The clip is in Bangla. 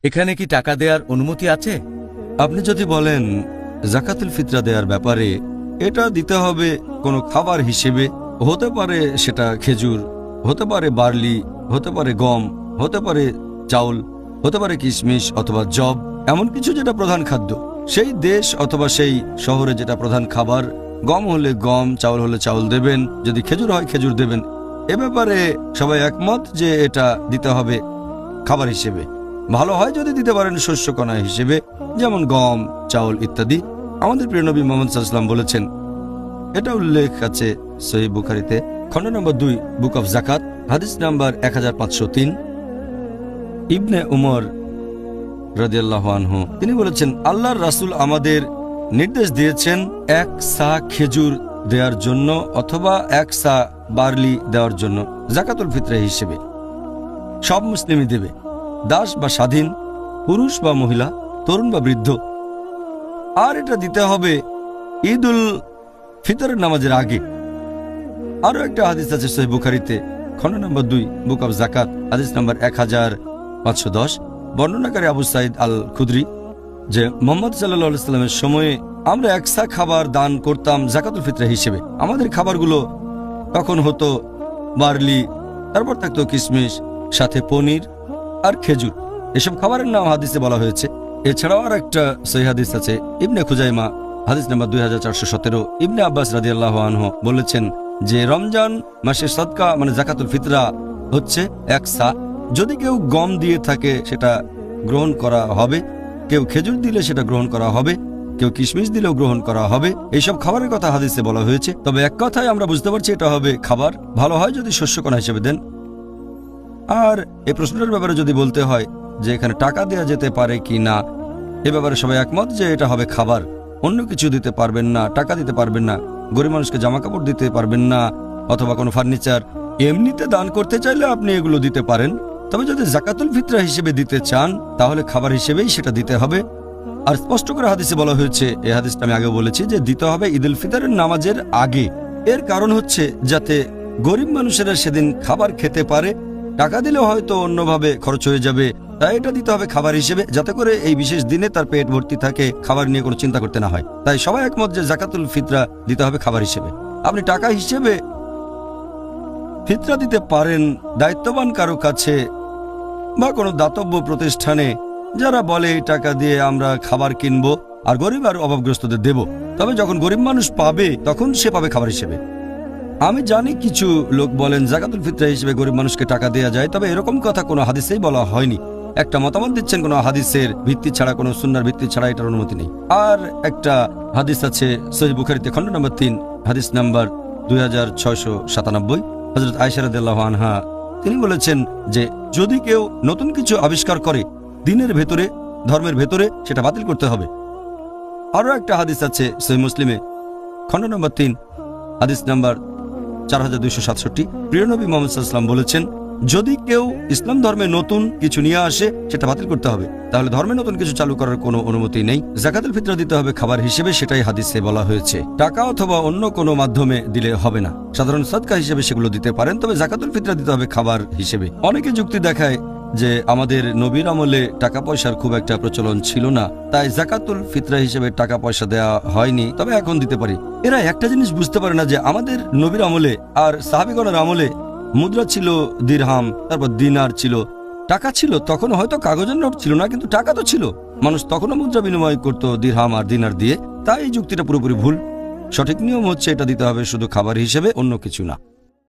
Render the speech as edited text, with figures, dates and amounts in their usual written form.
এখানে কি টাকা দেওয়ার অনুমতি আছে? আপনি যদি বলেন জাকাতুল ফিতরা দেওয়ার ব্যাপারে এটা দিতে হবে কোনো খাবার হিসেবে, হতে পারে সেটা খেজুর, হতে পারে বার্লি, হতে পারে গম, হতে পারে চাউল, হতে পারে কিশমিশ অথবা জব, এমন কিছু যেটা প্রধান খাদ্য, সেই দেশ অথবা সেই শহরে যেটা প্রধান খাবার, গম হলে গম, চাউল হলে চাউল দেবেন, যদি খেজুর হয় খেজুর দেবেন। এ ব্যাপারে সবাই একমত যে এটা দিতে হবে খাবার হিসেবে। ভালো হয় যদি দিতে পারেন শস্যকণা হিসেবে, যেমন গম, চাউল ইত্যাদি। আমাদের প্রিয় নবী মুহাম্মদ সাল্লাল্লাহু আলাইহি ওয়াসাল্লাম বলেছেন, এটা উল্লেখ আছে সহিহ বুখারীতে, খণ্ড নম্বর 2, বুক অফ জাকাত, হাদিস নাম্বার 1503। ইবনে উমর রাদিয়াল্লাহু আনহু তিনি বলেছেন, আল্লাহর রাসূল আমাদের নির্দেশ দিয়েছেন এক সা খেজুর দেওয়ার জন্য অথবা এক সা বার্লি দেওয়ার জন্য জাকাতুল ফিতরা হিসেবে। সব মুসলিমই দেবে, দাস বা স্বাধীন, পুরুষ বা মহিলা, তরুণ বা বৃদ্ধ। আর এটা দিতে হবে ঈদ উল ফিতরের নামাজের আগে। আরো একটা হাদিস আছে সহিহ বুখারীতে, খণ্ড নম্বর 2, বুক অফ জাকাত, হাদিস নাম্বার 1510। বর্ণনাকারী আবু সাঈদ আল খুদরি যে মুহাম্মদ সাল্লাল্লাহু আলাইহি সাল্লামের সময়ে আমরা একসা খাবার দান করতাম জাকাতুল ফিতরা হিসেবে। আমাদের খাবারগুলো তখন হতো বার্লি, তারপর থাকতো কিশমিশ, সাথে পনির আর খেজুর। এসব খাবারের নাম হাদিসে বলা হয়েছে। এছাড়াও আর একটা সহিহ হাদিস আছে, ইবনে খুজাইমা, হাদিস নাম্বার 2417। ইবনে আব্বাস রাদিয়াল্লাহু আনহু বলেছেন যে রমজান মাসের সদকা মানে জাকাতুল ফিতরা হচ্ছে এক সা। যদি কেউ গম দিয়ে থাকে সেটা গ্রহণ করা হবে, কেউ খেজুর দিলে সেটা গ্রহণ করা হবে, কেউ কিশমিশ দিলেও গ্রহণ করা হবে। এইসব খাবারের কথা হাদিসে বলা হয়েছে। তবে এক কথায় আমরা বুঝতে পারছি এটা হবে খাবার। ভালো হয় যদি শস্যকণা হিসেবে দেন। আর এই প্রশ্নটার ব্যাপারে যদি বলতে হয় যে এখানে টাকা দেওয়া যেতে পারে কি না, এ ব্যাপারে সবাই একমত যে এটা হবে খাবার। অন্য কিছু দিতে পারবেন না, টাকা দিতে পারবেন না, গরিব মানুষকে জামা কাপড় দিতে পারবেন না, অথবা কোনো ফার্নিচার। এমনিতে দান করতে চাইলে আপনি এগুলো দিতে পারেন, তবে যদি জাকাতুল ফিতরা হিসেবে দিতে চান তাহলে খাবার হিসেবেই সেটা দিতে হবে। আর স্পষ্ট করে হাদিসে বলা হয়েছে, এই হাদিসটা আমি আগে বলেছি, যে দিতে হবে ঈদ উল ফিতরের নামাজের আগে। এর কারণ হচ্ছে যাতে গরিব মানুষেরা সেদিন খাবার খেতে পারে। টাকা দিলে হয়তো অন্যভাবে খরচ হয়ে যাবে, তাই এটা দিতে হবে খাবার হিসেবে, যাতে করে এই বিশেষ দিনে তার পেট ভর্তি থাকে, খাবার নিয়ে কোনো চিন্তা করতে না হয়। তাই সবাই একমত যে জাকাতুল ফিতরা দিতে হবে খাবার হিসেবে। আপনি টাকা হিসেবে ফিতরা দিতে পারেন দায়িত্ববান কারো কাছে বা কোনো দাতব্য প্রতিষ্ঠানে, যারা বলে এই টাকা দিয়ে আমরা খাবার কিনবো আর গরিব আর অভাবগ্রস্তদের দেব। তবে যখন গরিব মানুষ পাবে তখন সে পাবে খাবার হিসেবে। আমি জানি কিছু লোক বলেন জাকাতুল ফিতরা হিসেবে গরিব মানুষকে টাকা দেওয়া যায়, তবে এরকম কথা কোনো হাদিসেই বলা হয়নি। একটা মতামত দিচ্ছেন কোনো হাদিসের ভিত্তি ছাড়া, কোনো সুন্নাহর ভিত্তি ছাড়া, এটার অনুমতি নেই। আর একটা হাদিস আছে সহিহ বুখারীতে, খণ্ড নম্বর 3, হাদিস নাম্বার 2697। হযরত আয়েশা রাদিয়াল্লাহু আনহা তিনি বলেছেন যে যদি কেউ নতুন কিছু আবিষ্কার করে দ্বীনের ভেতরে, ধর্মের ভেতরে, সেটা বাতিল করতে হবে। আরো একটা হাদিস আছে সহিহ মুসলিমে, খণ্ড নম্বর 3, হাদিস নাম্বার 4267। প্রিয় নবী মুহাম্মদ সাল্লাল্লাহু আলাইহি ওয়াসাল্লাম বলেছেন, যদি কেউ ইসলাম ধর্মে নতুন কিছু নিয়ে আসে সেটা বাতিল করতে হবে, তাহলে ধর্মে নতুন কিছু চালু করার কোনো অনুমতি নেই। জাকাতুল ফিতরা দিতে হবে খাবার হিসেবে, সেটাই হাদিসে বলা হয়েছে। টাকা অথবা অন্য কোনো মাধ্যমে দিলে হবে না। সাধারণ সদকা হিসেবে সেগুলো দিতে পারেন, তবে জাকাতুল ফিতরা দিতে হবে খাবার হিসেবে। অনেকে যুক্তি দেখায় যে আমাদের নবীর আমলে টাকা পয়সার খুব একটা প্রচলন ছিল না, তাই জাকাতুল ফিতরা হিসেবে টাকা পয়সা দেওয়া হয়নি, তবে এখন দিতে পারি। এরা একটা জিনিস বুঝতে পারে না যে আমাদের নবীর আমলে আর সাহাবীগণের আমলে মুদ্রা ছিল দিরহাম, তারপর দিনার ছিল, টাকা ছিল। তখন হয়তো কাগজের নোট ছিল না, কিন্তু টাকা তো ছিল। মানুষ তখনও মুদ্রা বিনিময় করত দিরহাম আর দিনার দিয়ে। তাই এই যুক্তিটা পুরোপুরি ভুল। সঠিক নিয়ম হচ্ছে এটা দিতে হবে শুধু খাবার হিসেবে, অন্য কিছু না।